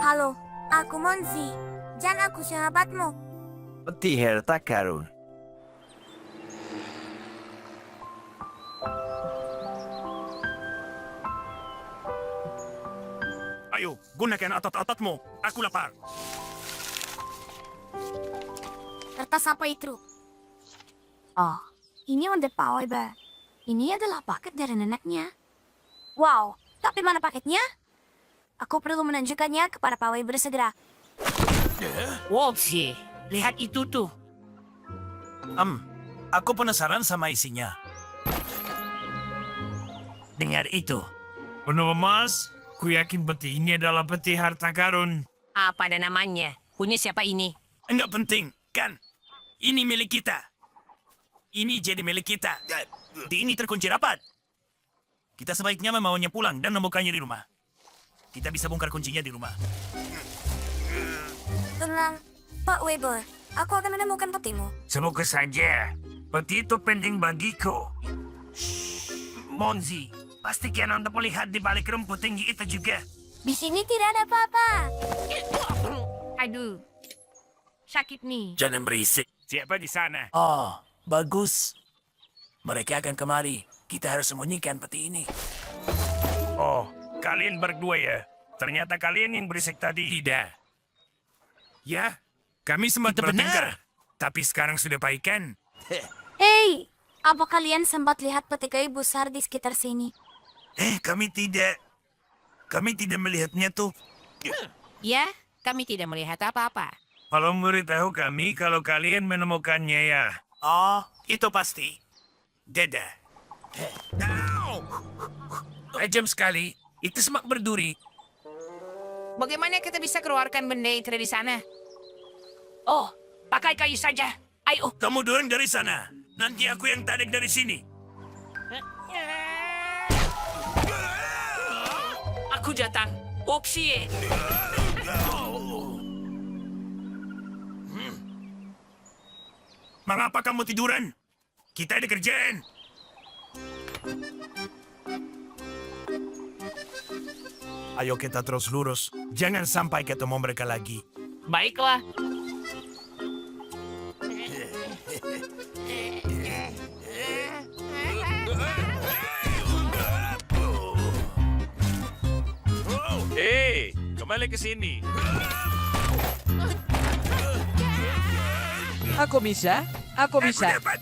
Halo, aku Monzi. Dan aku sahabatmu. Peti harta karun. Ayo, gunakan otot-ototmu. Aku lapar. Kertas apa itu? Oh, ini untuk Pak Weber. Ini adalah paket dari neneknya. Wow, tapi mana paketnya? Aku perlu menunjukkannya kepada Pak Weber segera. Wopsi, lihat itu tuh. Aku penasaran sama isinya. Dengar itu. Penuh emas, ku yakin peti ini adalah peti harta karun. Apa ada namanya? Punya siapa ini? Enggak penting, kan? Ini milik kita. Ini jadi milik kita. Di ini terkunci rapat. Kita sebaiknya membawanya pulang dan membukanya di rumah. Kita bisa bongkar kuncinya di rumah. Tenang, Pak Weber. Aku akan menemukan petimu. Semoga saja. Peti itu penting bagiku. Monzi, pastikan untuk melihat di balik rumput tinggi itu juga. Di sini tidak ada apa-apa. Aduh, sakit nih. Jangan berisik. Siapa di sana? Oh, bagus. Mereka akan kemari. Kita harus sembunyikan peti ini. Oh, kalian berdua ya? Ternyata kalian yang berisik tadi. Tidak. Ya, kami sempat bertengkar. Tapi sekarang sudah baikan. Hei, apa kalian sempat lihat peti kayu besar di sekitar sini? Kami tidak. Kami tidak melihatnya tuh. Ya, kami tidak melihat apa-apa. Kalau memberitahu kami kalau kalian menemukannya ya. Oh, itu pasti. Dadah. Tajam sekali. Itu semak berduri. Bagaimana kita bisa keluarkan benda itu dari sana? Oh, pakai kayu saja. Ayo. Kamu dorong dari sana. Nanti aku yang tarik dari sini. Aku datang. Opsi. Mengapa kamu tiduran? Kita ada kerjaan. Ayo kita terus lurus. Jangan sampai ketemu mereka lagi. Baiklah. Hei, kembali ke sini. Aku bisa. Aku bisa. dapat.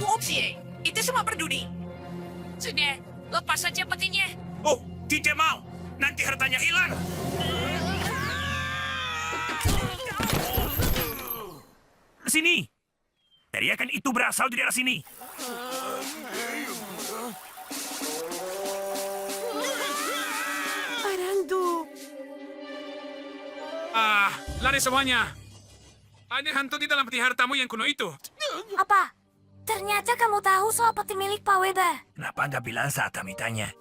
Opsi. Itu semua berduri. Sudah, lepas saja petinya. Oh, tidak mau. Nanti hartanya hilang. Sini. Teriakan itu berasal dari arah sini. Lari semuanya. Ada hantu di dalam peti hartamu yang kuno itu. Apa? Ternyata kamu tahu soal peti milik Pak Weber. Kenapa Anda bilang saat kami tanya?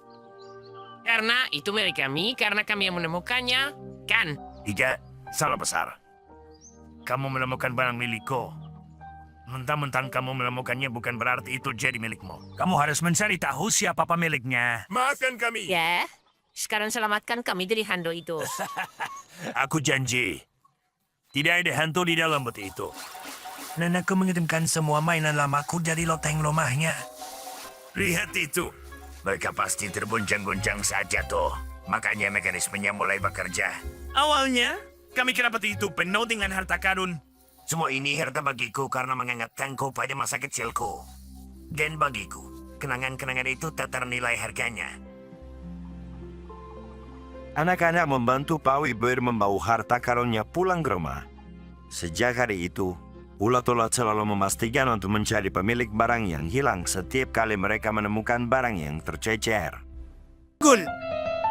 Karena itu milik kami, karena kami yang menemukannya, kan? Tidak, salah besar. Kamu menemukan barang milikku. Mentang-mentang kamu menemukannya bukan berarti itu jadi milikmu. Kamu harus mencari tahu siapa pemiliknya. Maafkan kami. Ya, sekarang selamatkan kami dari hantu itu. Aku janji. Tidak ada hantu di dalam peti itu. Nenekku mengirimkan semua mainan lamaku dari loteng rumahnya. Lihat itu. Mereka pasti terguncang-guncang saja tuh. Makanya mekanismenya mulai bekerja. Awalnya, kami kira peti itu penuh dengan harta karun. Semua ini harta bagiku karena mengingatkanku pada masa kecilku. Dan bagiku, kenangan-kenangan itu tak ternilai harganya. Anak-anak membantu Pak Weber membawa harta karunnya pulang ke rumah. Sejak hari itu, ulat-ulat selalu memastikan untuk mencari pemilik barang yang hilang setiap kali mereka menemukan barang yang tercecer. Gul,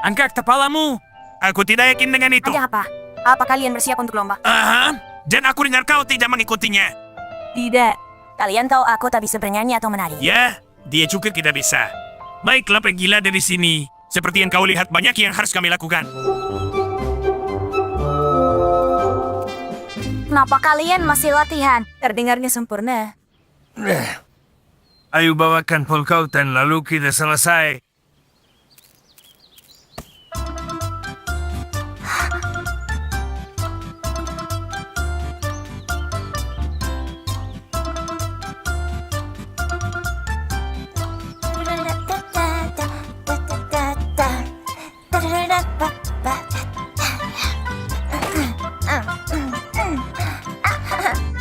angkat kepalamu. Aku tidak yakin dengan itu. Ada apa? Apa kalian bersiap untuk lomba? Aha, dan aku dengar kau tidak mengikutinya. Tidak. Kalian tahu aku tak bisa bernyanyi atau menari. Ya, dia juga tidak bisa. Baiklah, pergilah dari sini. Seperti yang kau lihat, banyak yang harus kami lakukan. Kenapa kalian masih latihan? Terdengarnya sempurna. Ayo bawakan polkautan lalu kita selesai.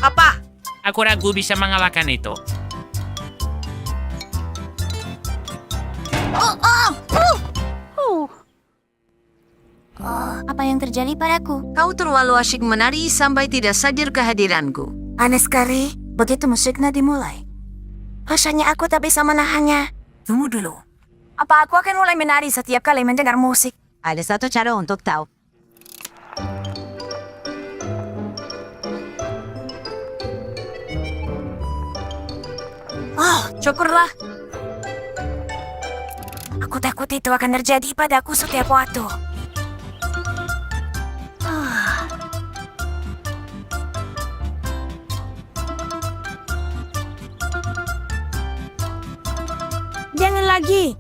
Apa? Aku ragu bisa mengalahkan itu. Apa yang terjadi padaku? Kau terlalu asyik menari sampai tidak sadar kehadiranku. Aneh sekali, begitu musiknya dimulai. Rasanya aku tak bisa menahannya. Tunggu dulu. Apa aku akan mulai menari setiap kali mendengar musik? Ada satu cara untuk tahu. Oh, syukurlah. Aku takut itu akan terjadi padaku setiap waktu. Jangan lagi.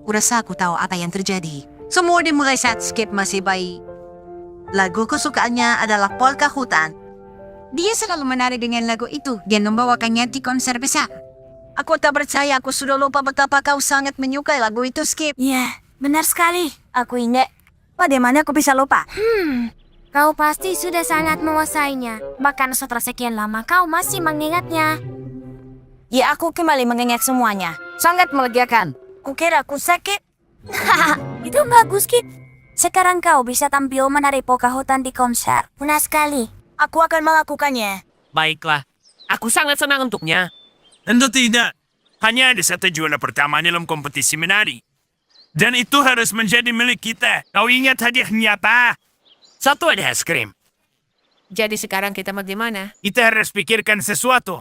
Kurasa aku tahu apa yang terjadi. Semua dimulai saat Skip masih bayi. Lagu kesukaannya adalah polka hutan. Dia selalu menari dengan lagu itu dan membawakannya di konser besar. Aku tak percaya aku sudah lupa betapa kau sangat menyukai lagu itu, Skip. Ya, benar sekali. Aku ingat. Bagaimana aku bisa lupa? Kau pasti sudah sangat menguasainya. Bahkan setelah sekian lama kau masih mengingatnya. Ya, aku kembali mengingat semuanya. Sangat melegakan. Kukira aku sakit. Itu bagus, Kip. Sekarang kau bisa tampil menari polka hutan di konser. Benar sekali. Aku akan melakukannya. Baiklah, aku sangat senang untuknya. Tentu tidak. Hanya ada satu juara pertama dalam kompetisi menari. Dan itu harus menjadi milik kita. Kau ingat hadiahnya apa? Satu ada es krim. Jadi sekarang kita bagaimana? Kita harus pikirkan sesuatu.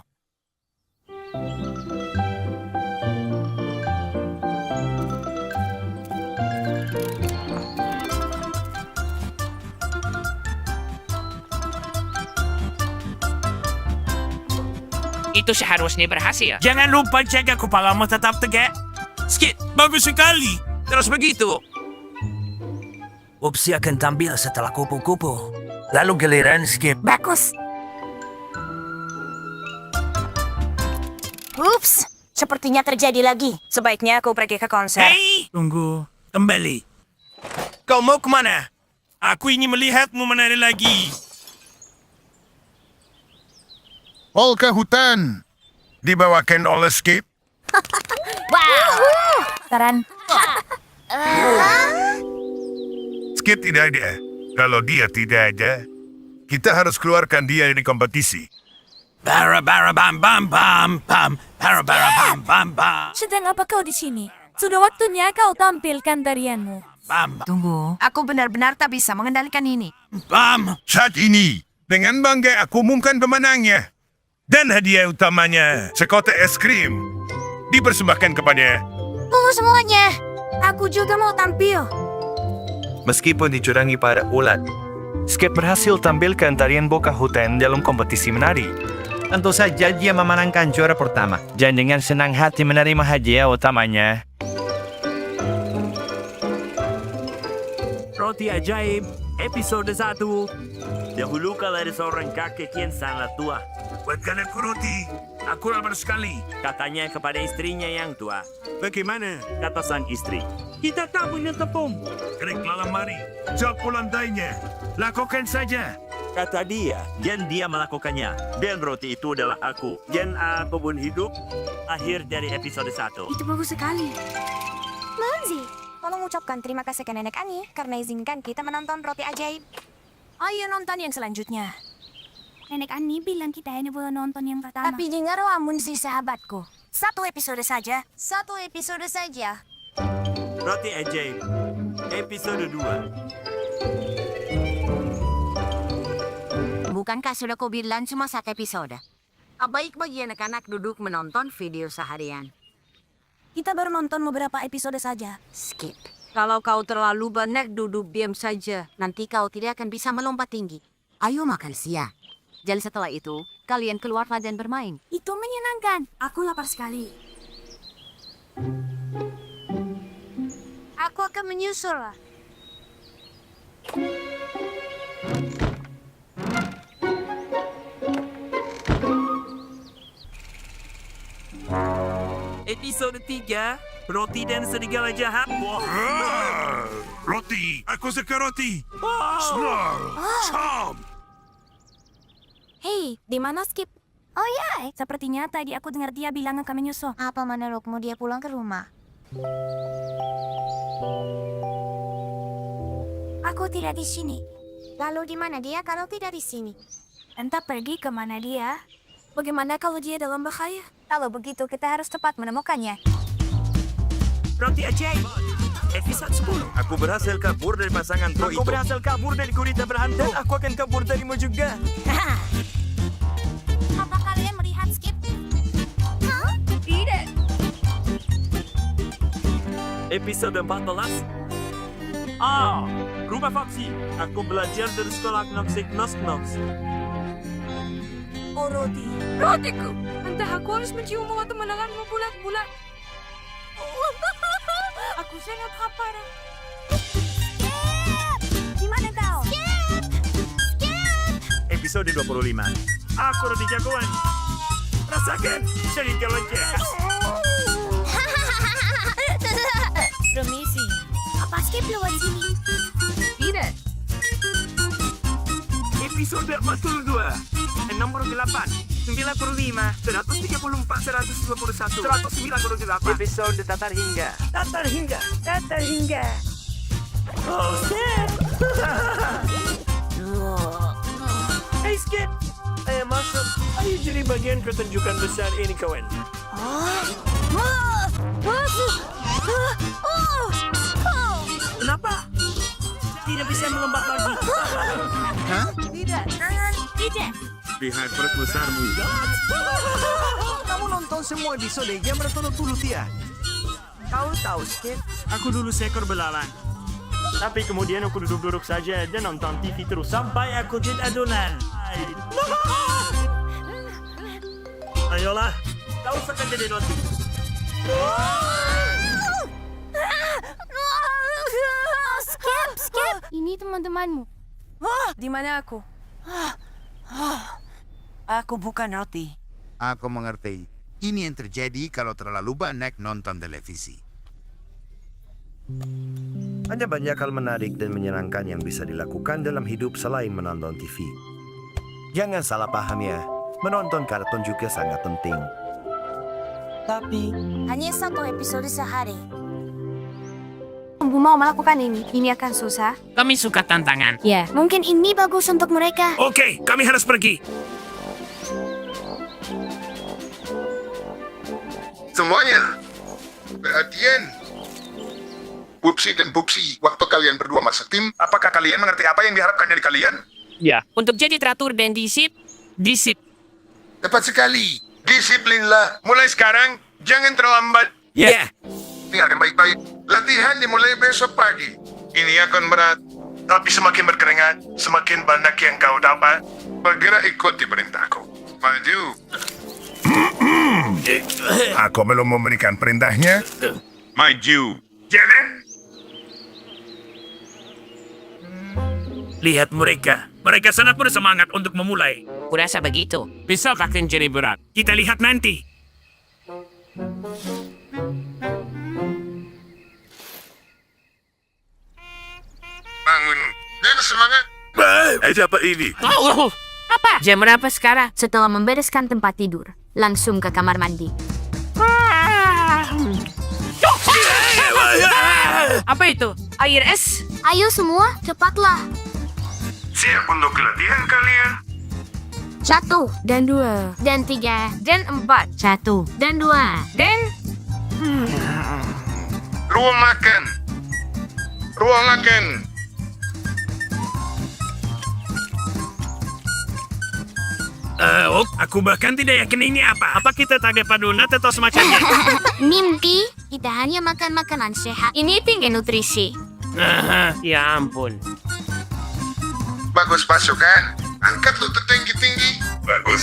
Itu seharusnya berhasil. Jangan lupa jaga kepalamu tetap tegak. Skip, bagus sekali. Terus begitu. Upsi akan tampil setelah kupu-kupu. Lalu giliran Skip. Bagus. Ups, sepertinya terjadi lagi. Sebaiknya aku pergi ke konser. Hei! Tunggu, kembali. Kau mau kemana? Aku ingin melihatmu menari lagi. Polka hutan dibawakan oleh Skip. Taran. Skip tidak ada. Kalau dia tidak ada, kita harus keluarkan dia dari kompetisi. Bara bara bam bam bam bam. Bara bara bam bam bam. Sedang apa kau di sini? Sudah waktunya kau tampilkan tarianmu. Bam bam. Tunggu, aku benar-benar tak bisa mengendalikan ini. Bam. Saat ini, dengan bangga aku umumkan pemenangnya. Dan hadiah utamanya, sekotak es krim, dipersembahkan kepada... Tunggu semuanya. Aku juga mau tampil. Meskipun dicurangi pada ulat, Skip berhasil tampilkan tarian polka hutan dalam kompetisi menari. Tentu saja dia memenangkan juara pertama. Dan dengan senang hati menerima hadiah utamanya. Roti ajaib, episode 1. Dahulu kala ada seorang kakek yang sangat tua. Buatkan aku roti. Aku lapar sekali. Katanya kepada istrinya yang tua. Bagaimana? Kata sang istri, kita tak punya tepung. Keriklah lemari. Jauh lantainya. Lakukan saja. Kata dia, dan dia melakukannya. Dan roti itu adalah aku. Dan aku pun hidup. Akhir dari episode 1. Itu bagus sekali. Manzi, tolong ucapkan terima kasih ke Nenek Ani karena izinkan kita menonton Roti Ajaib. Ayo nonton yang selanjutnya. Nenek Ani bilang kita hanya boleh nonton yang pertama. Tapi dengar Amun si sahabatku. Satu episode saja. Satu episode saja. Roti ajaib, episode 2. Bukankah sudah kau bilang cuma satu episode? Baik bagi anak-anak duduk menonton video seharian. Kita baru nonton beberapa episode saja. Skip. Kalau kau terlalu banyak duduk diam saja, nanti kau tidak akan bisa melompat tinggi. Ayo makan siang. Jadi setelah itu, kalian keluarlah dan bermain. Itu menyenangkan. Aku lapar sekali. Aku akan menyusul. Episode 3, Roti dan Serigala Jahat. Roti! Aku suka roti! Snarl! Chomp! Hei, di mana Skip? Oh ya, sepertinya tadi aku dengar dia bilang akan menyusul. Apa menurutmu dia pulang ke rumah? Aku tidak di sini. Lalu di mana dia kalau tidak di sini? Entah pergi ke mana dia. Bagaimana kalau dia dalam bahaya? Kalau begitu kita harus cepat menemukannya. Roti ajaib. Episode 10. Aku berhasil kabur dari pasangan pro itu. Aku berhasil kabur dari gurita berhantu. Dan aku akan kabur darimu juga. Apa kalian melihat Skip? Hah? Tidak. Episode 14. Rumah Foxy. Aku belajar dari sekolah Knoxik Knox. Oh, Roti. Rotiku! Entah aku harus menciummu atau menelanmu bulat-bulat. Aku sangat lapar. Di mana kau? Episode 25. Aku roti jagoan. Rasakan. Jadi kelenjar. Permisi. Apa Skip lewat sini? Tidak. Episode 42. Nomor 8. 95, 134, 121, 198. Episode Tatar Hingga. Oh, Skip! Hey, Skip! Ayo masuk. Ayo jadi bagian pertunjukan besar ini, kawan. Kenapa? Tidak bisa melompat lagi. Tidak. Tidak. Lihat perut besarmu. Kamu nonton semua episode yang berturut-turut ya? Kau tahu, Skip? Aku dulu seekor belalang. Tapi kemudian aku duduk-duduk saja dan nonton TV terus sampai aku jadi adonan. Ayolah, kau akan jadi roti. Skip. Ini teman-temanmu. Di mana aku? Aku bukan roti. Aku mengerti. Ini yang terjadi kalau terlalu banyak nonton televisi. Ada banyak hal menarik dan menyenangkan yang bisa dilakukan dalam hidup selain menonton TV. Jangan salah paham ya, menonton kartun juga sangat penting. Tapi Hanya satu episode sehari. Kamu mau melakukan ini akan susah. Kami suka tantangan. Ya, mungkin ini bagus untuk mereka. Oke, kami harus pergi. Semuanya, perhatian. Pupsi dan Pupsi, waktu kalian berdua masuk tim, apakah kalian mengerti apa yang diharapkan dari kalian? Untuk jadi teratur dan disip. Tepat sekali. Disiplinlah. Mulai sekarang, jangan terlambat. Ya. Tinggalkan baik-baik. Latihan dimulai besok pagi. Ini akan berat. Tapi semakin berkeringat, semakin banyak yang kau dapat. Segera ikuti perintahku. Maju. Aku belum memberikan perintahnya. Maju. Jalan. Lihat mereka. Mereka sangat bersemangat untuk memulai. Kurasa begitu. Besok akan jadi berat. Kita lihat nanti. Bangun. Dan semangat. Apa ini? Apa? Jam berapa sekarang? Setelah membereskan tempat tidur, langsung ke kamar mandi. Apa itu? Air es? Ayo semua, cepatlah. Siap untuk latihan kalian? 1 dan 2 dan 3 dan 4. 1 dan 2 dan Ruang makan. Ruang makan. Aku bahkan tidak yakin ini apa. Apa kita tagay padunat atau semacamnya? mimpi. Kita hanya makan makanan sehat. Ini tinggi nutrisi. Ya ampun. Bagus pasukan. Angkat lutut tinggi-tinggi. Bagus.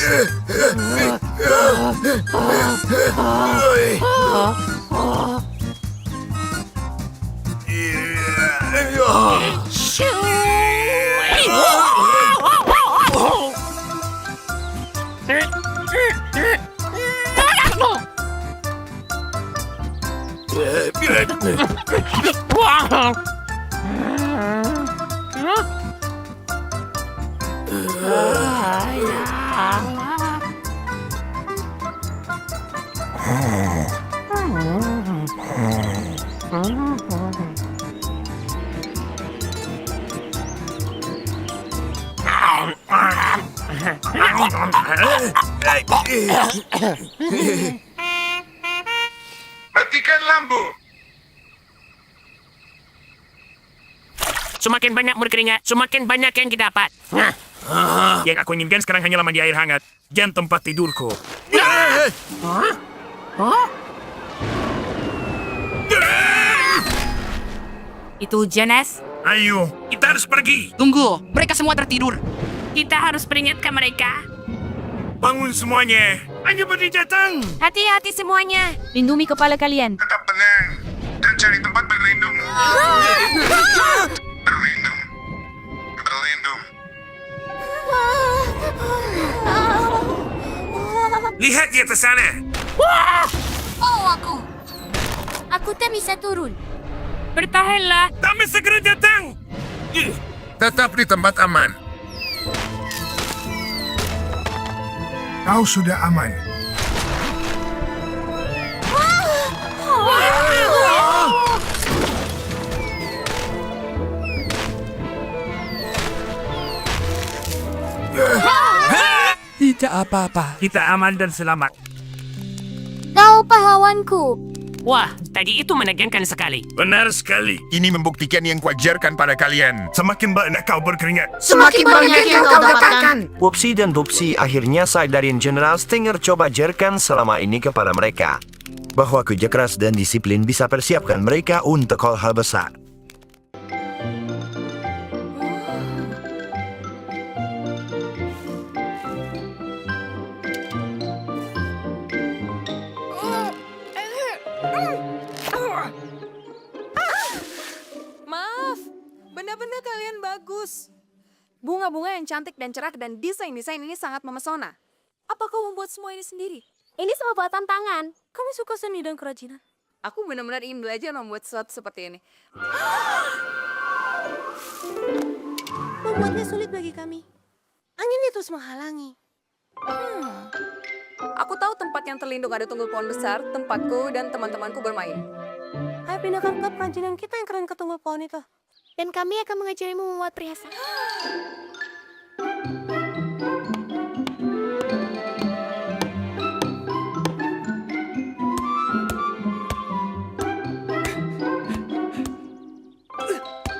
Matikan lampu. Semakin banyak berkeringat, semakin banyak yang didapat. Yang aku inginkan sekarang hanyalah mandi air hangat. Dan tempat tidurku. Itu Jonas. Ayo, kita harus pergi. Tunggu, mereka semua tertidur. Kita harus peringatkan mereka. Bangun semuanya. Ayo berdiri datang. Hati-hati semuanya. Lindungi kepala kalian. Tetap tenang dan cari tempat berlindung. Berlindung. Berlindung. Lihat di atas sana. Oh, aku tak bisa turun. Bertahanlah. Kami segera datang. Tetap di tempat aman. Kau sudah aman. Tidak apa-apa. Kita aman dan selamat. Kau pahlawanku. Wah, tadi itu menegangkan sekali. Benar sekali. Ini membuktikan yang kuajarkan pada kalian. Semakin banyak kau berkeringat. Semakin banyak yang kau dapatkan. Whoopsie dan Boopsie akhirnya sadarin General Stinger coba ajarkan selama ini kepada mereka. Bahwa kerja keras dan disiplin bisa persiapkan mereka untuk hal-hal besar. Maaf, benda-benda kalian bagus. Bunga-bunga yang cantik dan cerah dan desain-desain ini sangat memesona. Apa kau membuat semua ini sendiri? Ini semua buatan tangan. Kami suka seni dan kerajinan. Aku benar-benar ingin belajar membuat sesuatu seperti ini. Membuatnya sulit bagi kami. Angin itu terus menghalangi. Aku tahu tempat yang terlindung ada tunggul pohon besar, tempatku dan teman-temanku bermain. Ayo pindahkan klub kerajinan kita yang keren ke tunggul pohon itu. Dan kami akan mengajarimu membuat perhiasan.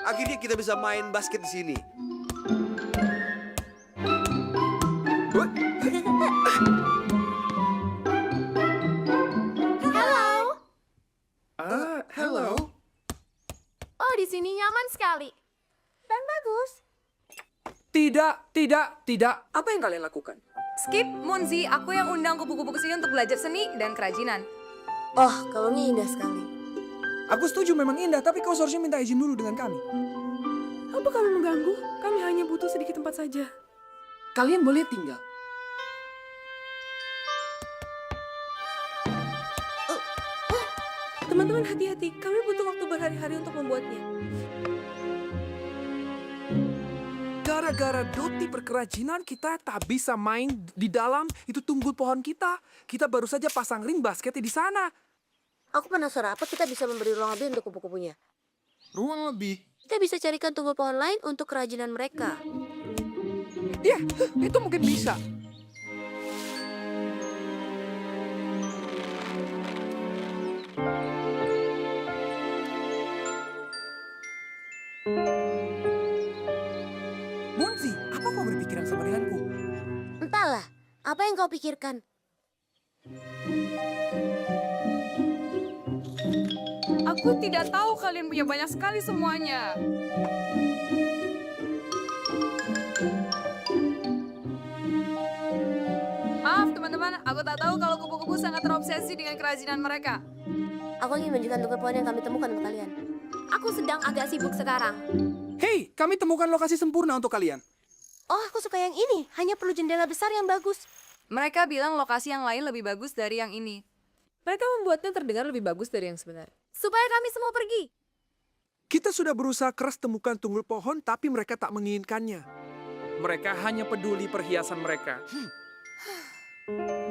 Akhirnya kita bisa main basket di sini. Halo. Oh, di sini nyaman sekali. Dan bagus. Tidak. Apa yang kalian lakukan? Skip, Monzi, aku yang undang kupu-kupu ke sini untuk belajar seni dan kerajinan. Oh, kalungnya indah sekali. Aku setuju memang indah, tapi kau seharusnya minta izin dulu dengan kami. Apa kami mengganggu? Kami hanya butuh sedikit tempat saja. Kalian boleh tinggal. Teman-teman hati-hati, kami butuh waktu berhari-hari untuk membuatnya. Gara-gara Doti perkerajinan kita tak bisa main di dalam itu tunggul pohon kita. Kita baru saja pasang ring basketnya di sana. Aku penasaran apa kita bisa memberi ruang lebih untuk kupu-kupunya. Ruang lebih. Kita bisa carikan tunggul pohon lain untuk kerajinan mereka. Ya, itu mungkin bisa. Monzi, apa kau berpikiran sama denganku? Entahlah, apa yang kau pikirkan? Aku tidak tahu kalian punya banyak sekali semuanya. teman-teman, aku tak tahu kalau kupu-kupu sangat terobsesi dengan kerajinan mereka. Aku ingin menunjukkan tunggal pohon yang kami temukan ke kalian. Aku sedang agak sibuk sekarang. Hei, kami temukan lokasi sempurna untuk kalian. Oh, aku suka yang ini. Hanya perlu jendela besar yang bagus. Mereka bilang lokasi yang lain lebih bagus dari yang ini. Mereka membuatnya terdengar lebih bagus dari yang sebenarnya. Supaya kami semua pergi. Kita sudah berusaha keras temukan tunggul pohon, tapi mereka tak menginginkannya. Mereka hanya peduli perhiasan mereka.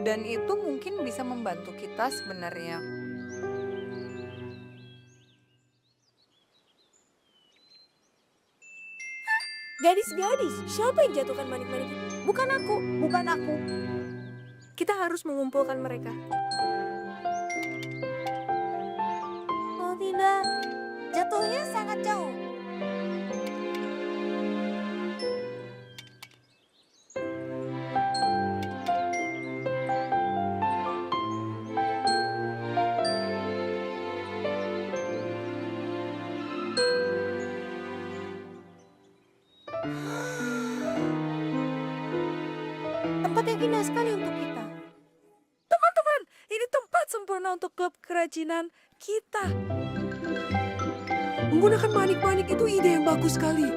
Dan itu mungkin bisa membantu kita sebenarnya. Gadis-gadis, siapa yang jatuhkan manik-manik? Bukan aku, bukan aku. Kita harus mengumpulkan mereka. Oh tidak, jatuhnya sangat jauh. Tempat yang indah sekali untuk kita. Teman-teman, ini tempat sempurna untuk klub kerajinan kita. Menggunakan manik-manik itu ide yang bagus sekali.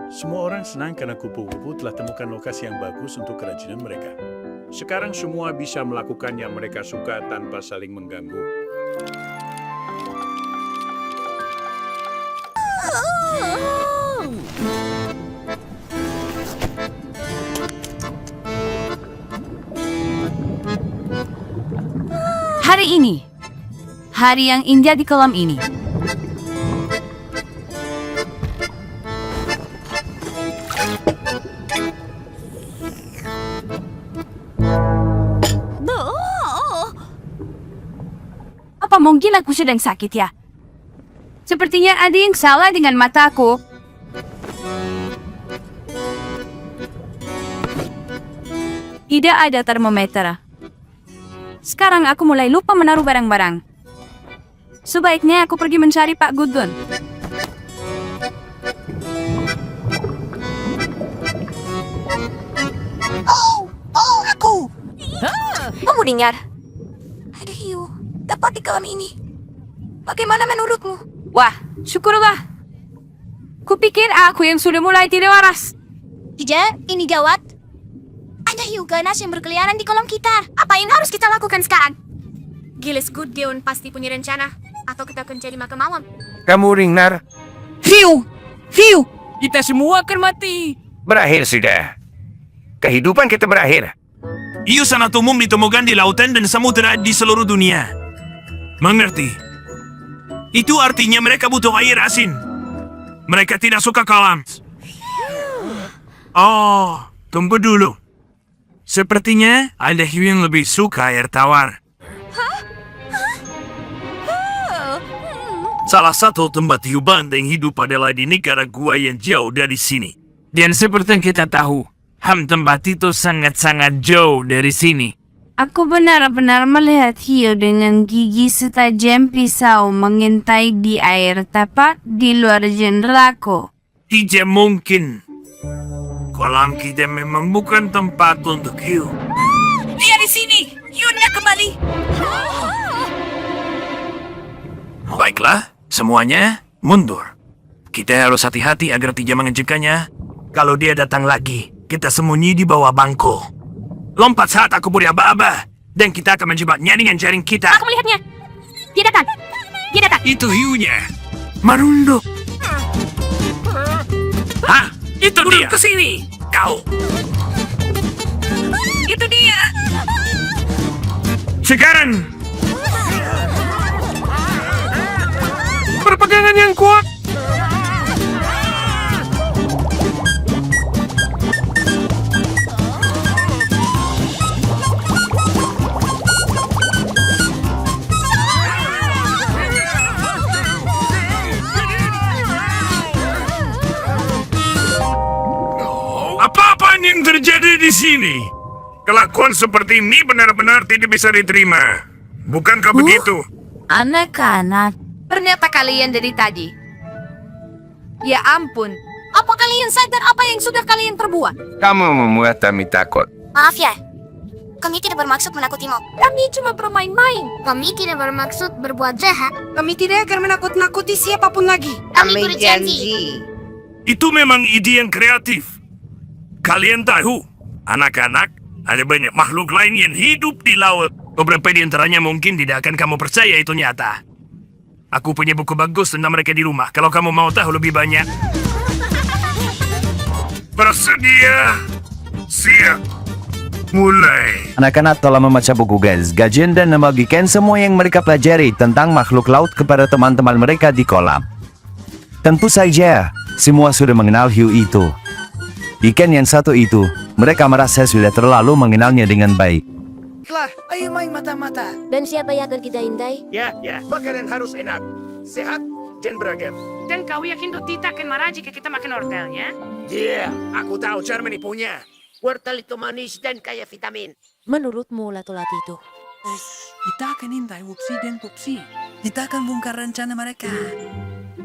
Semua orang senang karena kupu-kupu telah temukan lokasi yang bagus untuk kerajinan mereka. Sekarang semua bisa melakukan yang mereka suka tanpa saling mengganggu. Hari ini, hari yang indah di kolam ini. Apa mungkin aku sedang sakit ya? Sepertinya ada yang salah dengan mataku. Tidak ada termometer. Sekarang aku mulai lupa menaruh barang-barang. Sebaiknya aku pergi mencari Pak Gudun. Aku! Kamu dengar? Ada hiu, tepat di kolam ini. Bagaimana menurutmu? Wah, syukurlah. Kupikir aku yang sudah mulai tidak waras. Tidak, ini gawat. Ada hiu ganas yang berkeliaran di kolam kita. Apa yang harus kita lakukan sekarang? Gilles Gooddeon pasti punya rencana. Atau kita akan cari makan malam. Kamu Ringnar, Hiu! Hiu! Kita semua akan mati. berakhir sudah. Kehidupan kita berakhir. Hiu sangat umum ditemukan di lautan dan samudera di seluruh dunia. Mengerti? Itu artinya mereka butuh air asin. Mereka tidak suka kolam. Oh, tunggu dulu. Sepertinya ada hiu yang lebih suka air tawar. Salah satu tempat hiu banteng hidup adalah di negara gua yang jauh dari sini. Dan seperti yang kita tahu, tempat itu sangat-sangat jauh dari sini. Aku benar-benar melihat hiu dengan gigi setajam pisau mengintai di air tepat di luar jendelaku. Tidak mungkin. Kolam kita memang bukan tempat untuk hiu. Dia di sini! Hiunya kembali! Baiklah, semuanya mundur. Kita harus hati-hati agar tidak mengejutkannya. Kalau dia datang lagi, kita sembunyi di bawah bangku. Lompat saat aku beri aba-aba, dan kita akan menjebaknya dengan jaring kita. Aku melihatnya! Dia datang! Dia datang! Itu hiunya. Marunduk. Hah? Itu dia. Ke sini. Kau. Itu dia! Sekarang. Berpegangan yang kuat. Apa-apaan yang terjadi di sini? Kelakuan seperti ini benar-benar tidak bisa diterima. Bukankah begitu? Anak-anak, ternyata kalian dari tadi. Ya ampun. Apa kalian sadar apa yang sudah kalian perbuat? Kamu membuat kami takut. Maaf ya. Kami tidak bermaksud menakutimu. Kami cuma bermain-main. Kami tidak bermaksud berbuat jahat. Kami tidak akan menakut-nakuti siapapun lagi. Kami berjanji. Itu memang ide yang kreatif. Kalian tahu, anak-anak, ada banyak makhluk lain yang hidup di laut. Beberapa di antaranya mungkin tidak akan kamu percaya itu nyata. Aku punya buku bagus tentang mereka di rumah. Kalau kamu mau tahu lebih banyak. Bersedia. Siap. Mulai. Anak-anak telah membaca buku Gajian dan membagikan semua yang mereka pelajari tentang makhluk laut kepada teman-teman mereka di kolam. Tentu saja, semua sudah mengenal hiu itu. Ikan yang satu itu, mereka merasa sudah terlalu mengenalnya dengan baik. Lah, ayo main mata-mata. Dan siapa yang akan kita hindai? Ya, makanan harus enak. Sehat dan beragam. Dan kau yakin Dotita akan marah jika kita makan wortelnya? Iya, aku tahu cara menipunya. Wortel itu manis dan kaya vitamin. Menurutmu lato-lato itu? Kita akan hindai Wupsi dan Pupsi. Kita akan bongkar rencana mereka.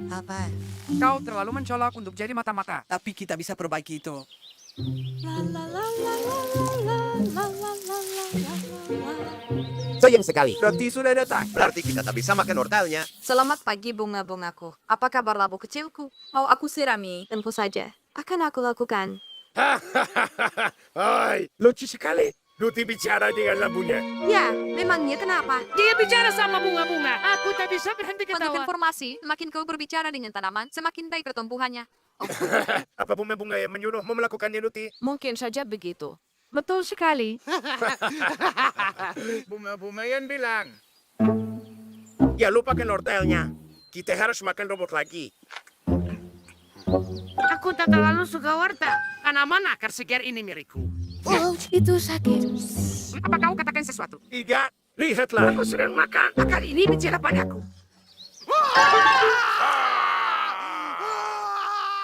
Apa? Kau terlalu mencolok untuk jadi mata-mata. Tapi kita bisa perbaiki itu. Sayang sekali. Roti sudah datang. Berarti kita tak bisa makan wortelnya. Selamat pagi bunga-bungaku. Apa kabar labu kecilku? Mau aku sirami? Tentu saja. Akan aku lakukan. Hai, lucu sekali. Luti bicara dengan lambunya. Ya, memangnya kenapa? Dia bicara sama bunga-bunga. Aku tak bisa berhenti Untuk ketawa. informasi, semakin kau berbicara dengan tanaman, semakin baik pertumbuhannya. Apa bunga-bunga yang menyuruhmu melakukannya, Luti? Mungkin saja begitu. Betul sekali. Bunga-bunga yang bilang. Ya, lupakan wortelnya. Kita harus makan robot lagi. Aku tak terlalu suka wortel. Tanaman akar segar ini milikku. Oh, itu sakit. Apa kau katakan sesuatu? Tidak, lihatlah. Aku sedang makan. Akar ini bicara padaku.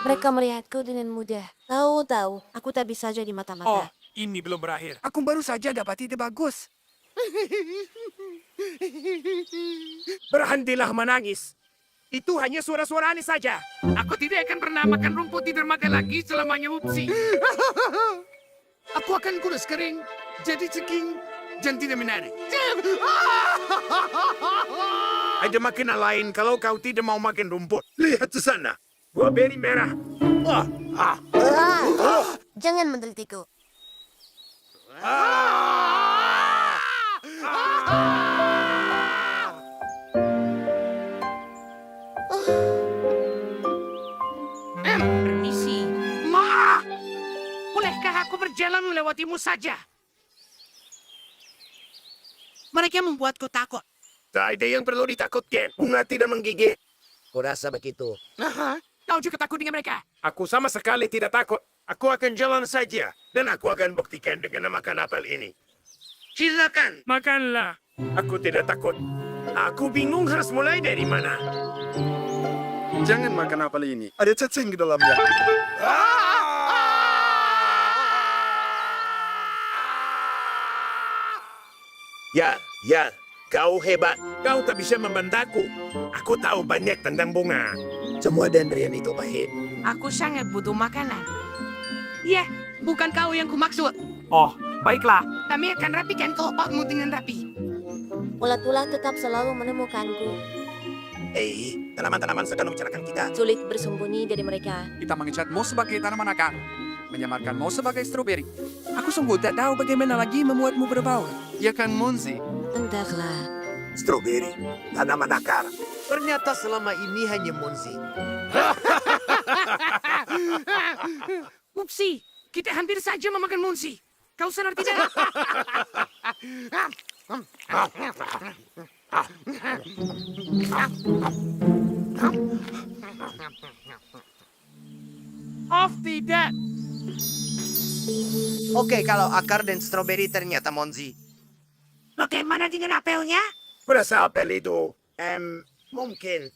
Mereka melihatku dengan mudah. Tahu-tahu, aku tak bisa jadi Oh, mata-mata. Ini belum berakhir. aku baru saja dapat ide bagus. Berhentilah menangis. Itu hanya suara-suara aneh saja. Aku tidak akan pernah makan rumput di dermaga lagi selamanya Upsi. Aku akan kurus kering, jadi ceking, dan tidak menarik. Ada makanan lain kalau kau tidak mau makan rumput. Lihat ke sana. Buah beri merah. Jangan mendelitiku. Permisi. Ma! Bolehkah aku berjalan melewatimu saja? Mereka membuatku takut. Tak ada yang perlu ditakutkan. Bunga tidak menggigit. Kurasa begitu. Kau juga takut dengan mereka? Aku sama sekali tidak takut. Aku akan jalan saja. Dan aku akan buktikan dengan makan apel ini. Silakan, makanlah. Aku tidak takut. Aku bingung harus mulai dari mana. Jangan makan apel ini. Ada cacing di dalamnya. Ya, kau hebat. Kau tak bisa membantaku. Aku tahu banyak tentang bunga. Semua dandelion itu pahit. Aku sangat butuh makanan. Ya, bukan kau yang kumaksud. Oh, baiklah. Kami akan rapikan kelopakmu dengan rapi. Ulat-ulat tetap selalu menemukanku. Tanaman-tanaman sedang membicarakan kita. Sulit bersembunyi dari mereka. Kita mengecat sebagai tanaman akar. Menyamarkan sebagai stroberi. Aku sungguh tak tahu bagaimana lagi membuatmu berbau. Ya kan, Monzi? Entahlah. Stroberi, tanaman akar. Ternyata selama ini hanya Monzi. Upsi, kita hampir saja memakan Munsi. Kau sadar tidak? Off tidak. Oke, kalau akar dan stroberi ternyata Monzi. Bagaimana dengan apelnya? Berasa apel itu, mungkin.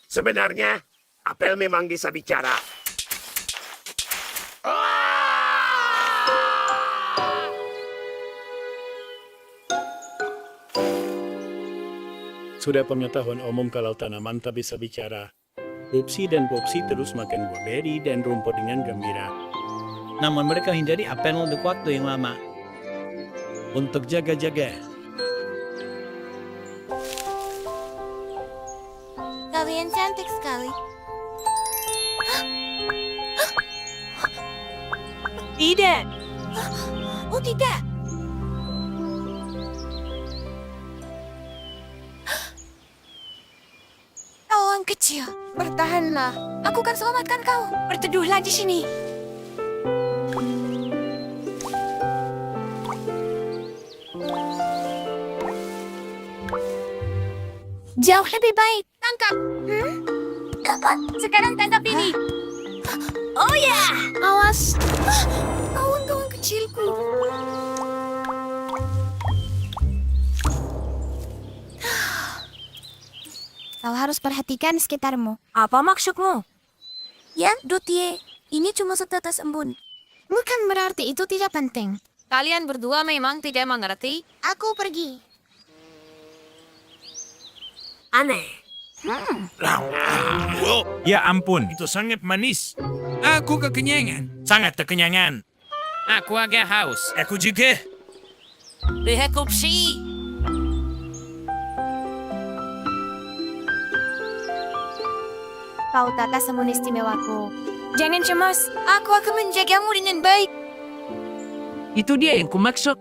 Sebenarnya, apel memang bisa bicara. Sudah pengetahuan umum kalau tanaman tak bisa bicara. Pupsi dan Popsi terus makan blueberry dan rumput dengan gembira. Namun mereka hindari apel untuk waktu yang lama. Untuk jaga-jaga. Kalian cantik sekali. Tidak. Oh tidak. Kau orang kecil, bertahanlah. Aku akan selamatkan kau. Berteduhlah di sini. Jauh lebih baik. Tangkap. Dapat. Sekarang tangkap ini. Oh ya. Awas. Kawan-kawan kecilku. Kau harus perhatikan sekitarmu. Apa maksudmu? Ya, Dotie. Ini cuma setetes embun. Bukan berarti itu tidak penting. Kalian berdua memang tidak mengerti. Aku pergi. Aneh. Ya ampun. Itu sangat manis. Aku kekenyangan. Sangat kekenyangan. Aku agak haus. Aku juga. Lihat Pupsi. Kau tetes embun istimewaku. Jangan cemas. Aku akan menjagamu dengan baik. Itu dia yang kumaksud.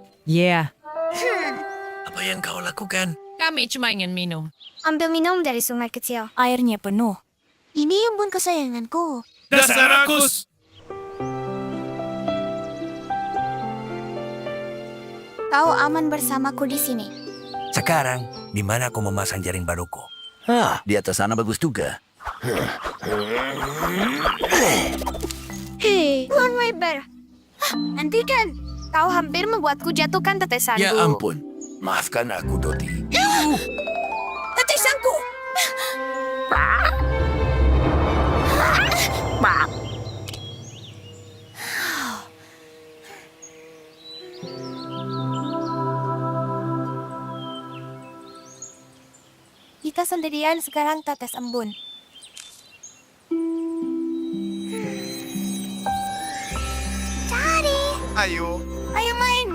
Apa yang kau lakukan? Kami cuma ingin minum. Ambil minum dari sungai kecil. Airnya penuh. Ini embun kesayanganku. Dasar rakus! Kau aman bersamaku di sini. Sekarang, di mana aku memasang jaring baruku? Di atas sana bagus juga. Hei, Tuan Weber. Hentikan. Kau hampir membuatku jatuhkan tetesanku. Ya ampun. Maafkan aku, Doti. Tetesanku. Kita sendirian sekarang tetes embun. Cari. Ayo. Ayo main.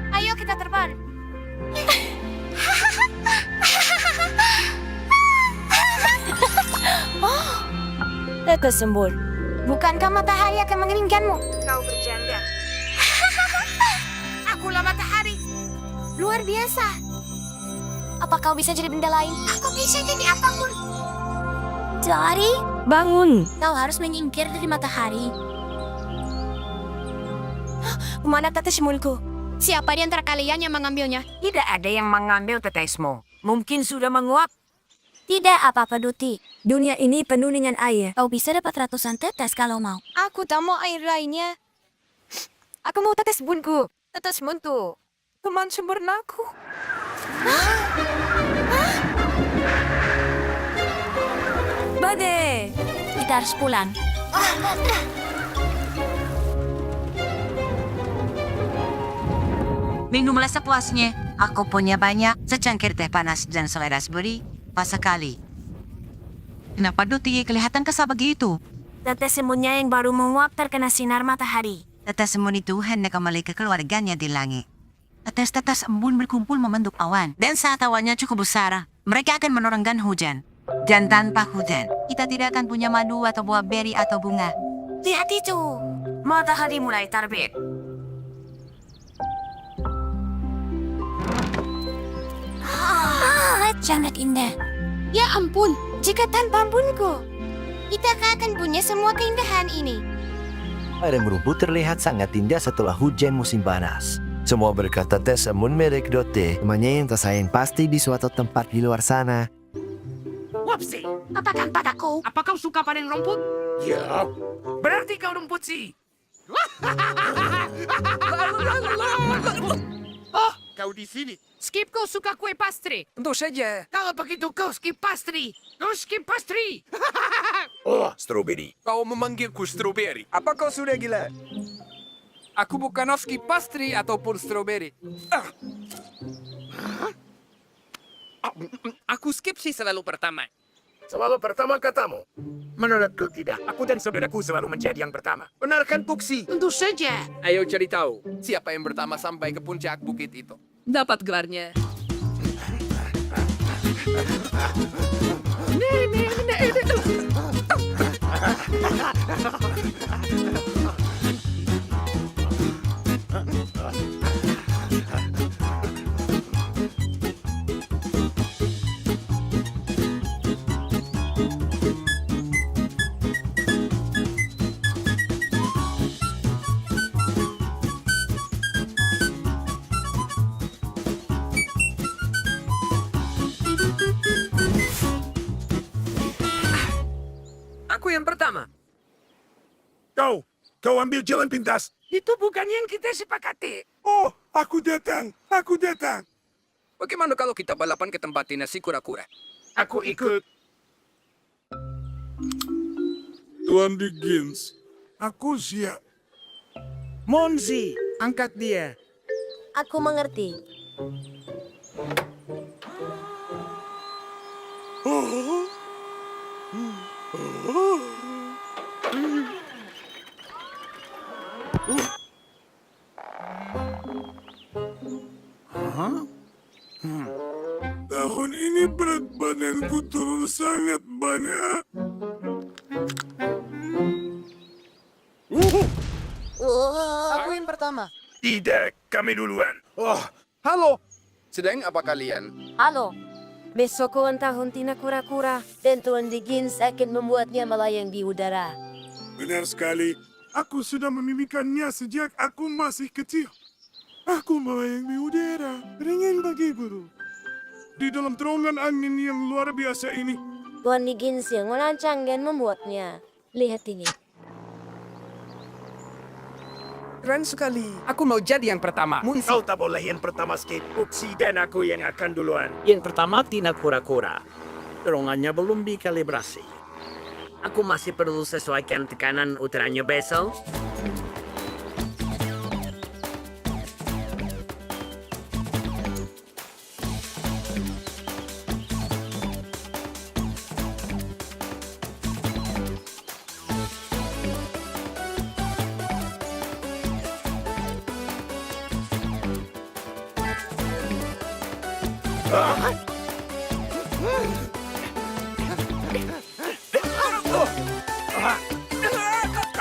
Ayo kita terbang. Tetes embun. Bukankah matahari akan mengeringkanmu? Kau bercanda. Akulah matahari. Luar biasa. Apa kau bisa jadi benda lain? Aku bisa jadi apapun. Dari? Bangun. Kau harus menyingkir dari matahari. Mana tetes embunku? Siapa di antara kalian yang mengambilnya? Tidak ada yang mengambil tetesmu. Mungkin sudah menguap. Tidak apa-apa, Duti. Dunia ini penuh dengan air. Kau bisa dapat ratusan tetes kalau mau. Aku tak mau air lainnya. Aku mau tetes embunku. Tetes embun tuh. Teman sempurnaku. Badai. Kita harus pulang. Minumlah sepuasnya. Aku punya banyak secangkir teh panas dan seleras beri pasakali. Kenapa Dotie kelihatan kesal begitu? Tetes embunnya yang baru menguap terkena sinar matahari. Tetes embun itu hendak kembali ke keluarganya di langit. Tetes-tetes embun berkumpul membentuk awan. Dan saat awannya cukup besar, mereka akan menurunkan hujan. Dan tanpa hujan, kita tidak akan punya madu atau buah beri atau bunga. Lihat itu. Matahari mulai terbit. Sangat indah. Ya ampun, jika tanpa embunku, kita akan punya semua keindahan ini. Padang rumput terlihat sangat indah setelah hujan musim panas. Semua berkat tetes embun merek Dote. Temannya yang tersayang pasti di suatu tempat di luar sana. Wapsi, Apakah padaku? apa kau suka panen rumput? Ya. Berarti kau rumput sih. Oh, Kau di sini. Skip kau suka kue pastry. Tentu saja. Kalau begitu kau skip pastry. Kau skip pastry. Oh, strawberry. Kau memanggilku strawberry. Apa kau sudah gila? Aku bukan oski pastry ataupun strawberry. Aku skip sih selalu pertama. Selalu pertama katamu. Menurutku tidak. Aku dan saudaraku selalu menjadi yang pertama. Benar kan, Puksi? Tentu saja. Ayo cari tahu, siapa yang pertama sampai ke puncak bukit itu? Dapat gelarnya. Aku yang pertama. Kau ambil jalan pintas. Itu bukan yang kita sepakati. Oh, aku datang. Bagaimana kalau kita balapan ke tempat nasi kura-kura? Aku ikut. Tuan Dickens, aku siap. Monzi, angkat dia. Aku mengerti. Tahun ini berat badanku turun sangat banyak. Aku yang pertama. Tidak, kami duluan. Oh, halo. Sedang apa kalian? Halo. Besok ulang tahun Tina Kura-Kura dan Tuan Dickens akan membuatnya melayang di udara. Benar sekali. Aku sudah memimpikannya sejak aku masih kecil. Aku melayang di udara, ringan bagi buru. Di dalam terowongan angin yang luar biasa ini. Tuan Dickens yang merancang dan membuatnya. Lihat ini. Keren sekali. Aku mau jadi yang pertama. Kau tak boleh yang pertama, Skip. Puksi dan aku yang akan duluan. Yang pertama Tina Kura-Kura. Dorongannya belum dikalibrasi. Aku masih perlu sesuaikan tekanan uteranya besok.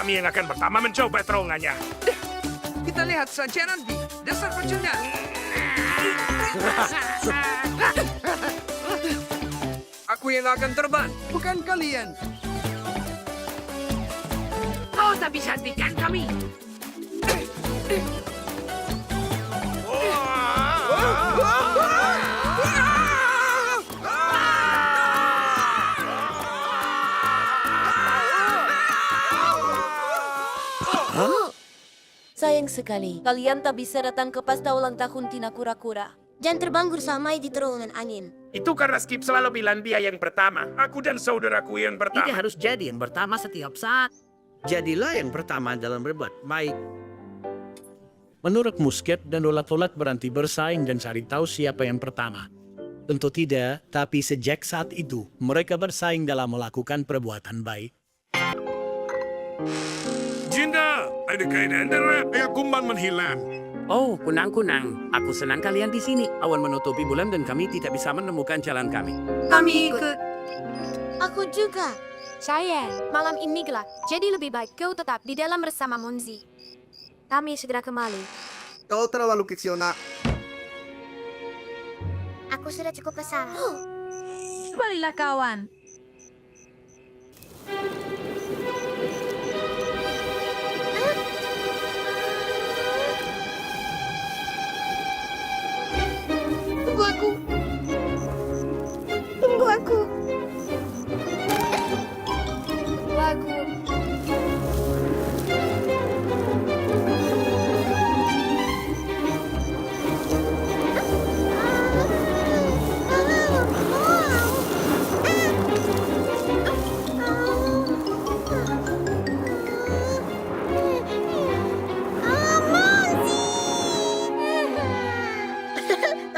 Kami yang akan pertama mencoba terowongannya. Kita lihat saja nanti. Dasar pecundang. Aku yang akan terbang, bukan kalian. Kau tak bisa hentikan kami. Sayang sekali, kalian tak bisa datang ke pesta ulang tahun Tina Kura-Kura. Jangan terbang bersamai di terowongan angin. Itu karena Skip selalu bilang dia yang pertama. Aku dan saudaraku yang pertama. Tidak harus jadi yang pertama setiap saat. Jadilah yang pertama dalam berbuat baik. Menurutmu Skip dan Ulat-Ulat berhenti bersaing dan cari tahu siapa yang pertama? Tentu tidak, tapi sejak saat itu mereka bersaing dalam melakukan perbuatan baik. Jinda, ada kainan darah. Ayo kumbang menghilang. Oh, kunang-kunang. Aku senang kalian di sini. Awan menutupi bulan dan kami tidak bisa menemukan jalan kami. Kami ikut. Aku juga. Saya, malam ini gelap, jadi lebih baik kau tetap di dalam bersama Monzi. Kami segera kembali. Kau terlalu kecil, nak. Aku sudah cukup besar. Kembalilah kawan. Tunggu aku. Tunggu aku. Tunggu aku.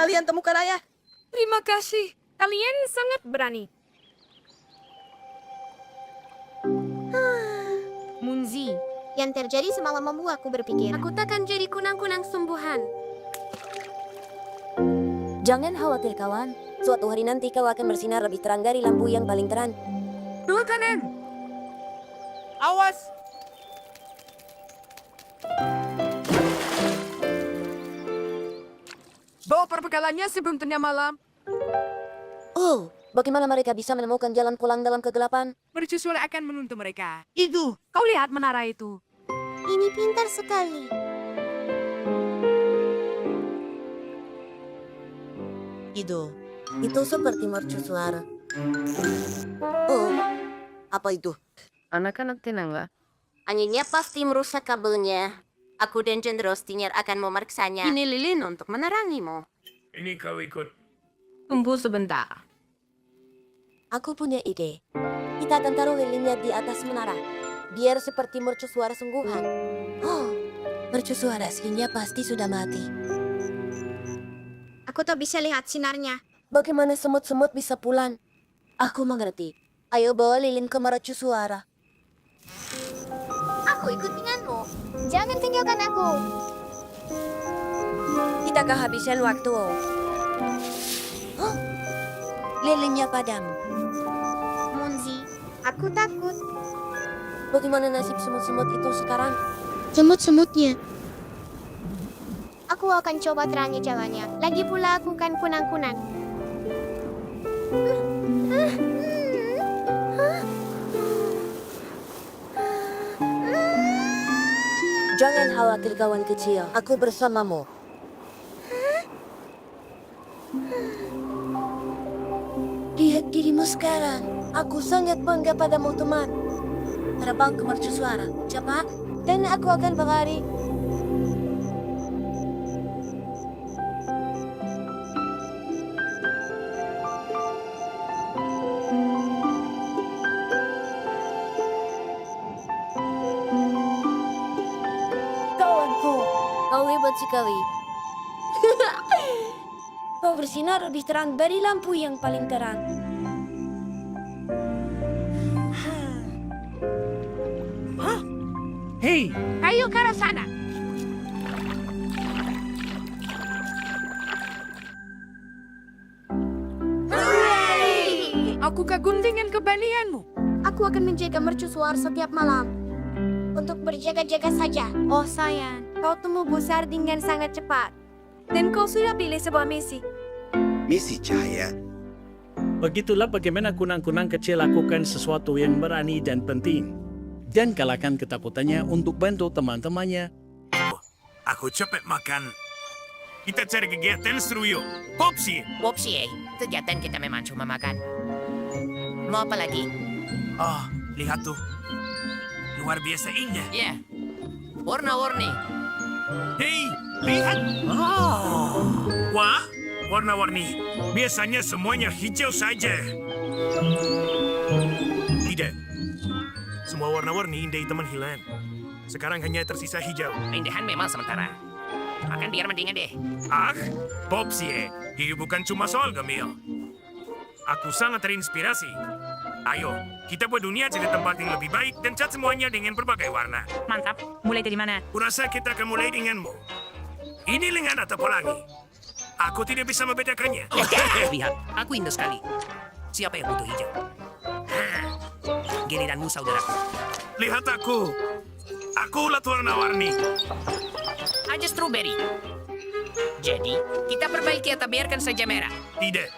Kalian temukan ayah. Terima kasih. Kalian sangat berani. Yang terjadi semalam membuatku berpikir. Aku takkan jadi kunang-kunang sungguhan. Jangan khawatir kawan, suatu hari nanti kau akan bersinar lebih terang dari lampu yang paling terang. Lieutenant! Awas! Bawa perbekalannya sebelum tengah malam. Oh, bagaimana mereka bisa menemukan jalan pulang dalam kegelapan? Mercusuar akan menuntut mereka. Itu, kau lihat menara itu. Ini pintar sekali. Itu seperti mercusuar. Oh, apa itu? Anak-anak tenanglah. Anginnya pasti merusak kabelnya. Aku dan Jenderal Stinger akan memeriksanya. Ini lilin untuk menerangimu. Ini kau ikut. Tunggu sebentar. Aku punya ide. Kita akan taruh lilinnya di atas menara. Biar seperti mercusuar sungguhan. Oh, mercusuar aslinya pasti sudah mati. Aku tak bisa lihat sinarnya. Bagaimana semut-semut bisa pulang? Aku mengerti. Ayo bawa lilin ke mercusuara. Aku ikut denganmu. Jangan tinggalkan aku. Kita kehabisan waktu. Oh, lilinnya padam. Monzi, aku takut. Bagaimana nasib semut-semut itu sekarang? Semut-semutnya. Aku akan coba terangi jalannya. Lagi pula aku kan kunang-kunang. Jangan khawatir kawan kecil, aku bersamamu. Lihat dirimu sekarang. Aku sangat bangga padamu teman. Terbang ke mercusuara, cepat, dan aku akan berlari. Kawanku, kau hebat sekali. Kau bersinar lebih terang dari lampu yang paling terang. Hei, Ayo ke arah sana. Aku kagum dengan keberanianmu. Aku akan menjaga mercusuar setiap malam. Untuk berjaga-jaga saja. Oh sayang, kau tumbuh besar dengan sangat cepat. Dan kau sudah pilih sebuah misi. Misi cahaya. Begitulah bagaimana kunang-kunang kecil lakukan sesuatu yang berani dan penting. Dan kalahkan ketakutannya untuk bantu teman-temannya. aku cepet makan. Kita cari kegiatan seru yuk. Popsi. Wopsi, kegiatan kita memang cuma makan. Mau apa lagi? Oh, lihat tuh. Luar biasa indah. Ya, warna-warni. Hei, lihat. Oh. Wah, warna-warni. Biasanya semuanya hijau saja. Tidak. Semua warna-warni indah teman hilang. Sekarang hanya tersisa hijau. Keindahan memang sementara. Akan biar mendingan deh. Ah, Popsi, hidup bukan cuma soal gemil. Aku sangat terinspirasi. Ayo, kita buat dunia jadi tempat yang lebih baik dan cat semuanya dengan berbagai warna. Mantap. Mulai dari mana? Kurasa kita akan mulai denganmu. Ini lengan atau pelangi? Aku tidak bisa membedakannya. Lihat, aku indah sekali. Siapa yang butuh hijau? Giliranmu, saudaraku. Lihat aku. Aku ulat warna-warni. Aja strawberry. Jadi, kita perbaiki atau biarkan saja merah? Tidak.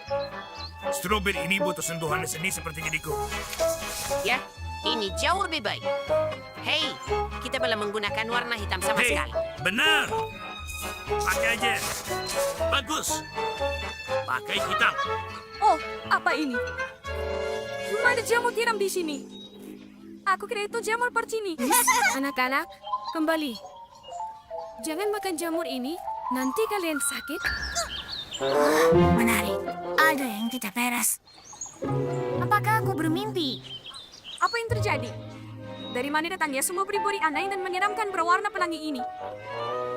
Strawberry ini butuh sentuhan seni seperti diriku. Ya, ini jauh lebih baik. Hei, kita belum menggunakan warna hitam sama Hei, sekali. benar. Pakai aja. Bagus. Pakai hitam. Oh, apa ini? Ada jamur tiram di sini. Aku kira itu jamur percini. Anak-anak, kembali. Jangan makan jamur ini, nanti kalian sakit. Menarik. Ada yang tidak beres. Apakah aku bermimpi? Apa yang terjadi? Dari mana datangnya semua peri-peri aneh dan menyeramkan berwarna pelangi ini?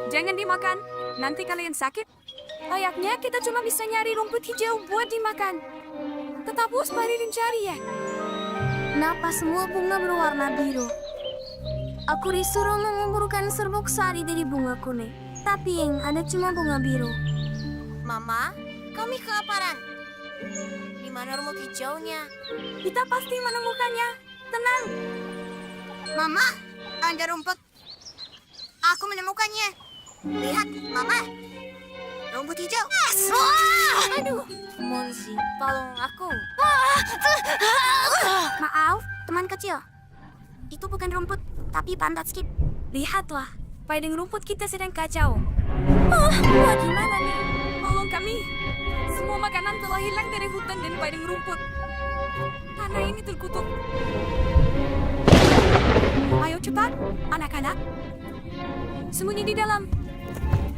Jangan dimakan, nanti kalian sakit. Layaknya kita cuma bisa nyari rumput hijau buat dimakan. Tetap waspada dan cari ya. Kenapa semua bunga berwarna biru? Aku disuruh mengumpulkan serbuk sari dari bunga kuning, tapi yang ada cuma bunga biru. Mama, kami kelaparan. Di mana rumput hijaunya? Kita pasti menemukannya. Tenang. Mama, ada rumput. Aku menemukannya. Lihat, Mama. Rumput hijau. Aduh. Monsi, tolong aku. Maaf, teman kecil. Itu bukan rumput, tapi pantat Skip. Lihatlah, padang rumput kita sedang kacau. Bagaimana nih? Tolong kami. Semua makanan telah hilang dari hutan dan padang rumput. Tanah ini terkutuk. Ayo cepat, anak-anak. Sembunyi di dalam.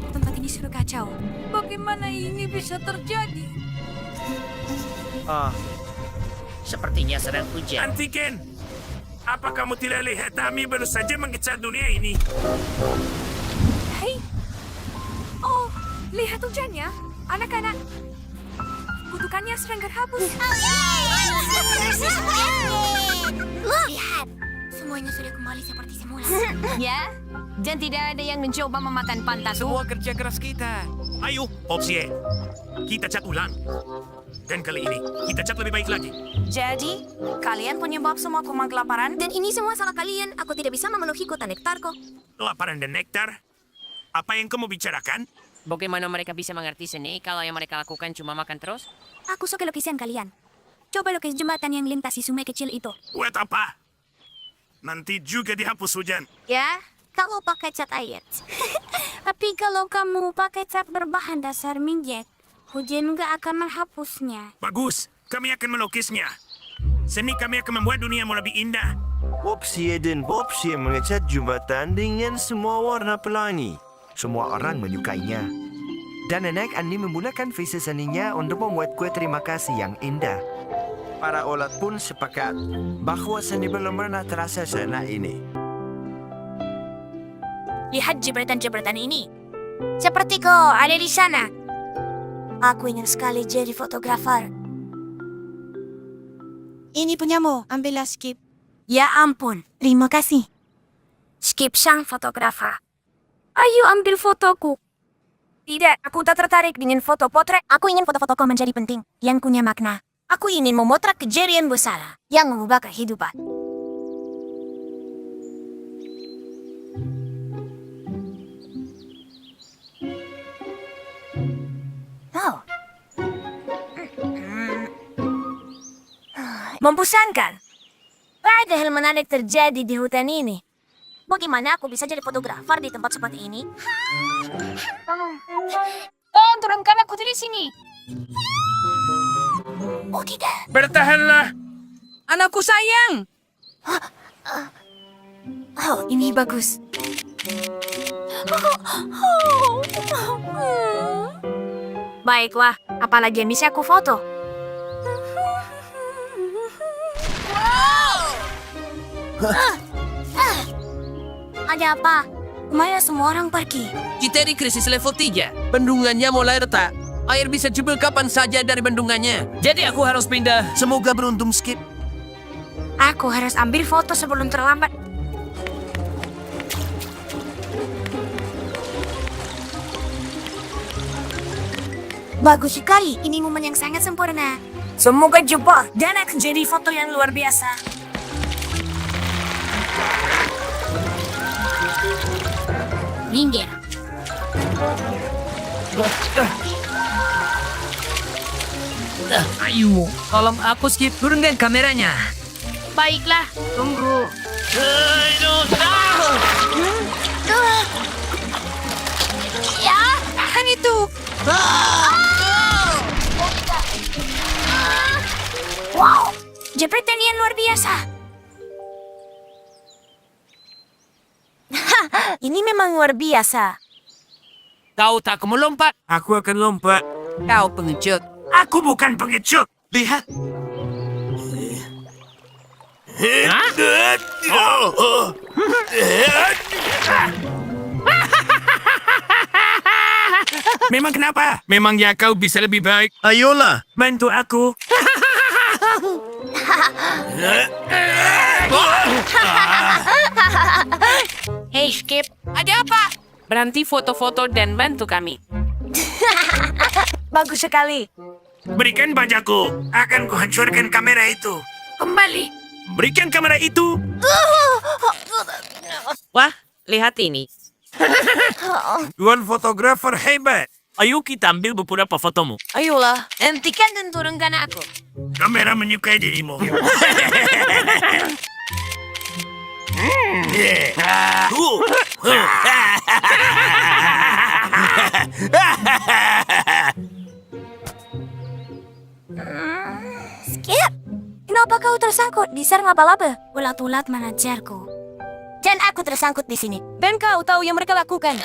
Tempat ini sudah kacau. Bagaimana ini bisa terjadi? Sepertinya sedang hujan. Antigen, apa kamu tidak lihat kami baru saja mengecat dunia ini? Hei. Oh, lihat hujannya, anak-anak. Kutukannya sedang terhapus. Lihat, semuanya sudah kembali seperti semula. Ya, dan tidak ada yang mencoba memakan pantatku. Semua kerja keras kita. Ayo, Popsie, kita cat ulang. Dan kali ini, kita cat lebih baik lagi. Jadi, kalian penyebab semua koma kelaparan, dan ini semua salah kalian. Aku tidak bisa memenuhi kota nektarku. Kelaparan dan nektar? Apa yang kamu bicarakan? Bagaimana mereka bisa mengerti seni kalau yang mereka lakukan cuma makan terus? Aku suka lukisan kalian. Coba lukis jembatan yang melintasi sungai kecil itu. Buat apa? Nanti juga dihapus hujan. Ya, kalau pakai cat air. Tapi kalau kamu pakai cat berbahan dasar minyak, hujan nggak akan menghapusnya. Bagus, kami akan melukisnya. Seni kami akan membuat duniamu lebih indah. Popsie dan Popsie mengecat jembatan dengan semua warna pelangi. Semua orang menyukainya. Dan nenek Andi menggunakan visi seninya untuk membuat kue terima kasih yang indah. Para ulat pun sepakat bahwa seni belum pernah terasa seenak ini. Lihat jepretan-jepretan ini. Seperti kau ada di sana. Aku ingin sekali jadi fotografer. Ini punyamu, ambillah Skip. Ya ampun, terima kasih. Skip sang fotografer. Ayo ambil fotoku. Tidak, aku tak tertarik dengan foto potret. Aku ingin foto-fotoku menjadi penting, yang punya makna. Aku ingin memotret kejadian besar yang mengubah kehidupan. Oh. Membosankan. Ada hal menarik terjadi di hutan ini. Bagaimana aku bisa jadi fotografer di tempat seperti ini? Oh, turunkan aku dari sini. Oh tidak. Bertahanlah! Anakku sayang! Oh, ini bagus. Baiklah, apalagi yang bisa aku foto? Ada apa? Kemana semua orang pergi? Kita di krisis level 3. Bendungannya mulai retak. Air bisa jebol kapan saja dari bendungannya. Jadi aku harus pindah. Semoga beruntung, Skip. Aku harus ambil foto sebelum terlambat. Bagus sekali, ini momen yang sangat sempurna. Semoga jebol dan akan jadi foto yang luar biasa. Minggir. Ayo, tolong aku Skip. Turunkan kameranya. Baiklah, tunggu. Ya, kan itu. Wow, jepretan yang luar biasa. Ini memang luar biasa. Kau tak mau lompat. Aku akan lompat. Kau pengecut. Aku bukan pengecut. Lihat. Memang kenapa? Memangnya kau bisa lebih baik? Ayolah. Bantu aku. Berhenti foto-foto dan bantu kami. Bagus sekali. Berikan bajaku. Akan kuhancurkan kamera itu. Kembali. Berikan kamera itu. Wah, lihat ini. Tuan fotografer hebat. Ayo kita ambil beberapa fotomu. Ayolah, hentikan dan turunkan aku. Kamera menyukai dirimu. Skip! Kenapa kau tersangkut di sarang laba-laba? Ulat-ulat manajerku. Dan aku tersangkut di sini. Dan kau tahu yang mereka lakukan?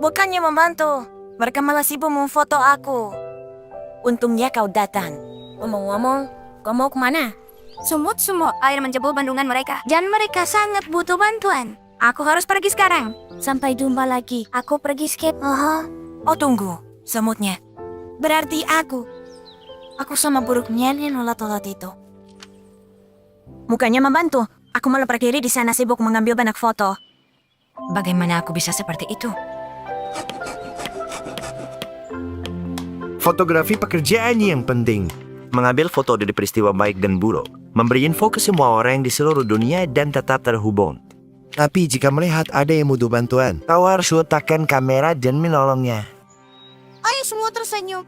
Bukannya membantu. Mereka malah sibuk memfoto aku. Untungnya kau datang. Ngomong-ngomong, kau mau kemana? Sumut-sumut air menjebol bandungan mereka. Dan mereka sangat butuh bantuan. Aku harus pergi sekarang. Sampai jumpa lagi. Aku pergi skip. Oh tunggu, semutnya. Berarti aku sama buruknya nih ulat-ulat itu. Bukannya membantu, aku malah berdiri di sana sibuk mengambil banyak foto. Bagaimana aku bisa seperti itu? Fotografi pekerjaan yang penting. Mengambil foto dari peristiwa baik dan buruk. Memberi info ke semua orang di seluruh dunia dan tetap terhubung. Tapi jika melihat ada yang butuh bantuan, Kau harus letakkan kamera dan menolongnya. Ayo semua tersenyum.